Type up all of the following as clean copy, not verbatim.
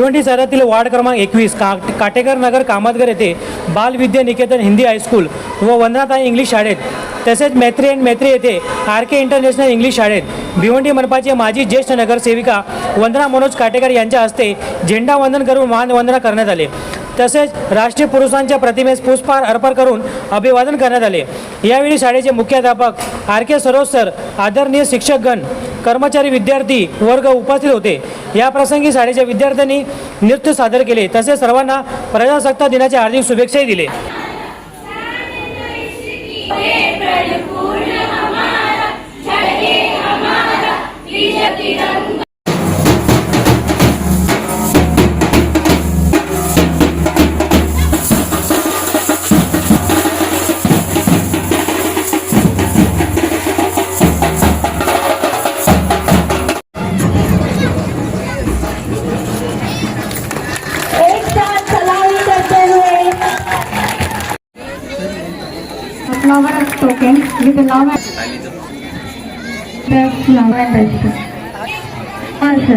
भिवंडी शहरातील वार्ड क्रमांक 21 काटेकर नगर कामतगर येथे बालविद्या निकेतन हिंदी हायस्कूल व वंदनाताई इंग्लिश शाळेत तसेच मैत्री अँड मैत्री येथे RK इंटरनॅशनल इंग्लिश शाळेत भिवंडी मनपाचे माजी ज्येष्ठ नगरसेविका वंदना मनोज काटेकर यांच्या हस्ते झेंडा वंदन करून मानवंदना करण्यात आले। तसेच राष्ट्रीय पुरुषांच्या प्रतिमेस पुष्पहार अर्पण करून अभिवादन करण्यात आले। यावेळी शाळेचे मुख्याध्यापक RK सरोज सर, आदरणीय शिक्षकगण, कर्मचारी, विद्यार्थी वर्ग उपस्थित होते। या प्रसंगी शाळेच्या विद्यार्थ्यांनी नृत्य सादर केले। तसेच सर्वांना प्रजासत्ताक दिनाच्या हार्दिक शुभेच्छाही दिले। Flower and token with the love and the flower and vegetable. Also,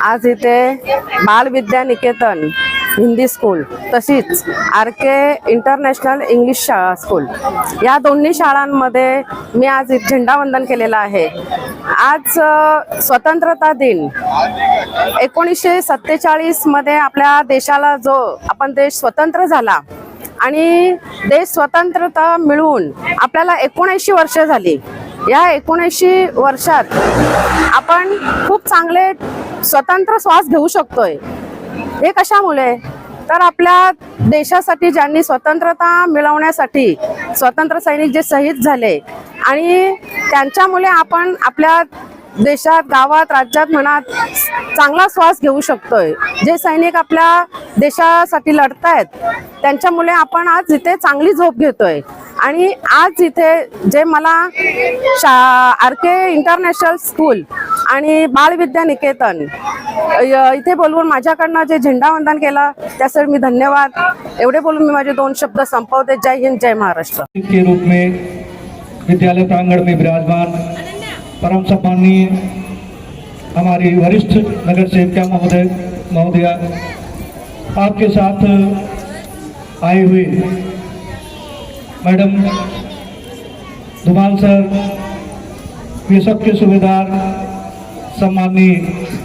आज इथे बालविद्या निकेतन हिंदी स्कूल तशीच RK इंटरनॅशनल इंग्लिश स्कूल या दोन्ही शाळांमध्ये मी आज झेंडावंदन केलेलं आहे। आज स्वतंत्रता दिन 1947 मध्ये आपल्या देशाला जो आपण देश स्वतंत्र झाला आणि देश स्वतंत्रता मिळून आपल्याला 79 वर्ष झाली। या 79 वर्षात आपण खूप चांगले स्वतंत्र श्वास घेऊ शकतोय। हे कशामुळे? तर आपल्या देशासाठी ज्यांनी स्वतंत्रता मिळवण्यासाठी स्वतंत्र सैनिक जे शहीद झाले आणि त्यांच्यामुळे आपण आपल्या देशात, गावात, राज्यात म्हणा चांगला श्वास घेऊ शकतोय। जे सैनिक आपल्या देशासाठी लढतायत त्यांच्यामुळे आपण आज इथे चांगली झोप घेतोय। आणि आज इथे जे मला RK इंटरनॅशनल स्कूल आणि बालविद्या निकेतन इथे बोलवून माझ्याकडनं जे झेंडावंदन केलं त्यासाठी मी धन्यवाद। एवढे बोलून मी माझे 2 शब्द संपवते। जय हिंद, जय महाराष्ट्र। के रूप में विद्यालय प्रांगण में विराजमान परम सम्माननीय हमारी वरिष्ठ नगर सेविका महोदया आपके साथ आए हुए मैडम धुमाल सर, ये सबके सूबेदार सम्माननीय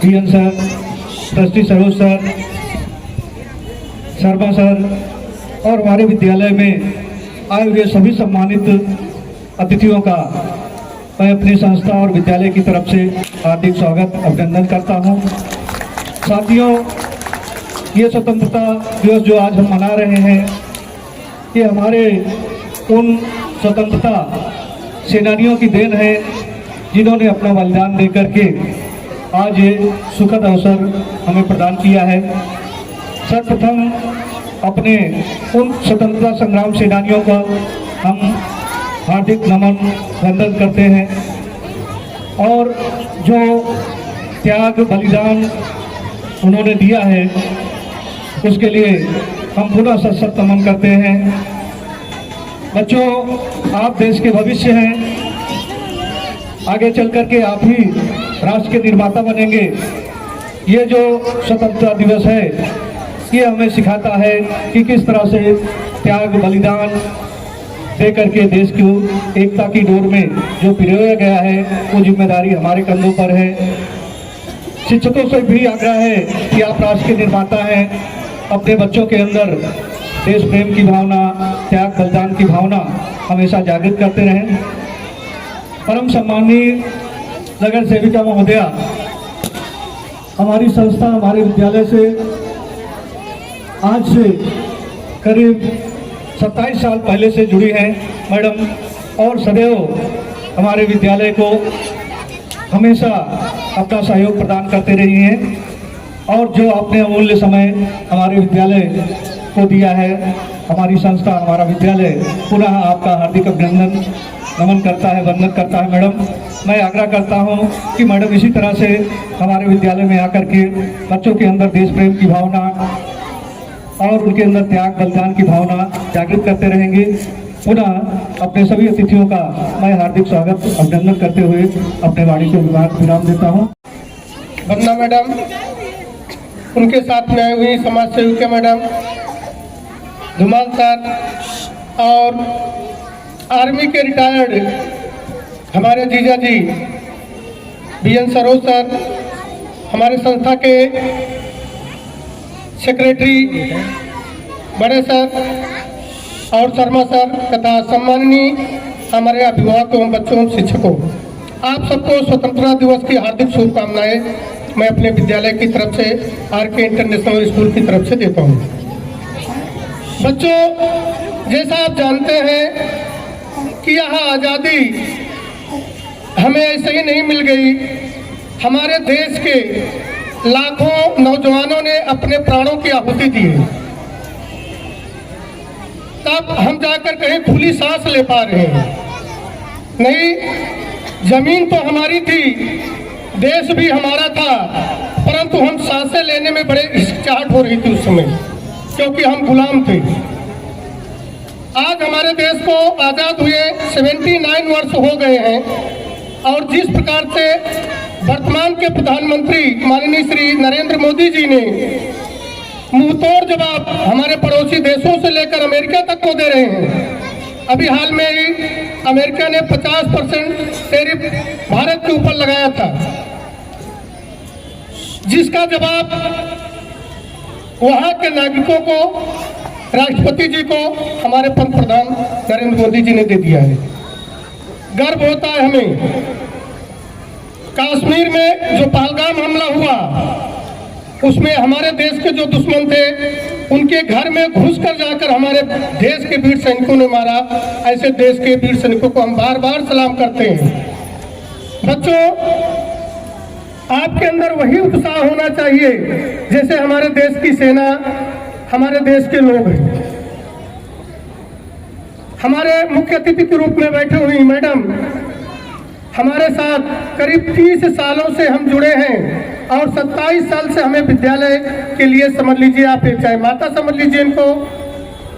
DN sir, trustee Saroj sir, Sharma sir और हमारे विद्यालय में आए हुए सभी सम्मानित अतिथियों का मैं अपनी संस्था और विद्यालय की तरफ से हार्दिक स्वागत, अभिनंदन करता हूं। साथियों, ये स्वतंत्रता दिवस जो आज हम मना रहे हैं, ये हमारे उन स्वतंत्रता सेनानियों की देन है जिन्होंने अपना बलिदान देकर के आज ये सुखद अवसर हमें प्रदान किया है। सर्वप्रथम अपने उन स्वतंत्रता संग्राम सेनानियों का हम हार्दिक नमन वंदन करते हैं और जो त्याग बलिदान उन्होंने दिया है उसके लिए हम पुनः सशक्त नमन करते हैं। बच्चों, आप देश के भविष्य हैं, आगे चल कर के आप ही राष्ट्र के निर्माता बनेंगे। ये जो स्वतंत्रता दिवस है ये हमें सिखाता है कि किस तरह से त्याग बलिदान दे करके देश को एकता की डोर में जो पिरोया गया है वो जिम्मेदारी हमारे कंधों पर है। शिक्षकों से भी आग्रह है कि आप राष्ट्र के निर्माता हैं, अपने बच्चों के अंदर देश प्रेम की भावना, त्याग बलिदान की भावना हमेशा जागृत करते रहें। परम सम्माननीय नगर सेविका महोदया हमारी संस्था, हमारे विद्यालय से आज से करीब 27 साल पहले से जुड़ी हैं मैडम, और सदैव हमारे विद्यालय को हमेशा अपना सहयोग प्रदान करते रही हैं और जो आपने अमूल्य समय हमारे विद्यालय को दिया है, हमारी संस्था, हमारा विद्यालय पुनः आपका हार्दिक अभिनंदन नमन करता है, वंदन करता है। मैडम, मैं आग्रह करता हूं कि मैडम इसी तरह से हमारे विद्यालय में आकर के बच्चों के अंदर देश प्रेम की भावना और उनके अंदर त्याग बलिदान की भावना जागृत करते रहेंगे। पुनः अपने सभी अतिथियों का मैं हार्दिक स्वागत अभिनंदन करते हुए अपने वाणी को विराम देता हूँ। वंदना मैडम, उनके साथ में आई हुई समाज सेविका मैडम, धुमाल सर और आर्मी के रिटायर्ड हमारे जीजा जी BN सरोज सर, हमारे संस्था के सेक्रेटरी बड़े सर और शर्मा सर तथा सम्माननीय हमारे अभिभावक एवं बच्चों एवं शिक्षकों, आप सबको स्वतंत्रता दिवस की हार्दिक शुभकामनाएं मैं अपने विद्यालय की तरफ से RK इंटरनेशनल स्कूल की तरफ से देता हूं। बच्चों, जैसा आप जानते हैं कि यह आज़ादी हमें ऐसे ही नहीं मिल गई। हमारे देश के लाखों नौजवानों ने अपने प्राणों की आहुति दी है, तब हम जाकर कहीं खुली सांस ले पा रहे हैं। नहीं, जमीन तो हमारी थी, देश भी हमारा था, परंतु हम सांसें लेने में बड़े हिचकिचाहट हो रही थी उस समय, क्योंकि हम गुलाम थे। आज हमारे देश को आज़ाद हुए 79 वर्ष हो गए हैं और जिस प्रकार से वर्तमान के प्रधानमंत्री माननीय श्री नरेंद्र मोदी जी ने मुंहतोड़ जवाब हमारे पड़ोसी देशों से लेकर अमेरिका तक को दे रहे हैं। अभी हाल में ही अमेरिका ने 50% टैरिफ भारत के ऊपर लगाया था, जिसका जवाब वहां के नागरिकों को, राष्ट्रपति जी को हमारे पंत प्रधान नरेंद्र मोदी जी ने दे दिया है। गर्व होता है हमें। कश्मीर में जो पहलगाम हमला हुआ, उसमें हमारे देश के जो दुश्मन थे उनके घर में घुसकर जाकर हमारे देश के वीर सैनिकों ने मारा। ऐसे देश के वीर सैनिकों को हम बार बार सलाम करते हैं। बच्चों, आपके अंदर वही उत्साह होना चाहिए जैसे हमारे देश की सेना, हमारे देश के लोग हैं। हमारे मुख्य अतिथि के रूप में बैठे हुई मैडम हमारे साथ करीब 30 सालों से हम जुड़े हैं और 27 साल से हमें विद्यालय के लिए, समझ लीजिए आप, चाहे माता समझ लीजिए इनको,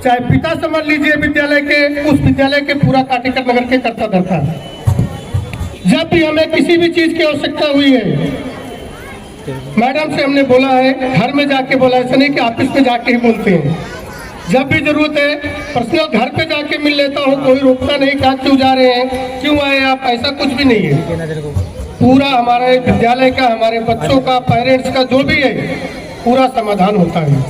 चाहे पिता समझ लीजिए विद्यालय के, उस विद्यालय के पूरा काटेकर नगर के करता धरता। जब भी हमें किसी भी चीज की आवश्यकता हुई है, मैडम से हमने बोला है, घर में जाके बोला, ऐसा नहीं कि ऑफिस में जाके ही बोलते हैं। जब भी जरूरत है पर्सनल घर पे जाके मिल लेता हूँ, कोई रोकता नहीं, क्या क्यों जा रहे हैं, क्यों आए आप, ऐसा कुछ भी नहीं है। पूरा हमारे विद्यालय का, हमारे बच्चों का, पेरेंट्स का जो भी है, पूरा समाधान होता है।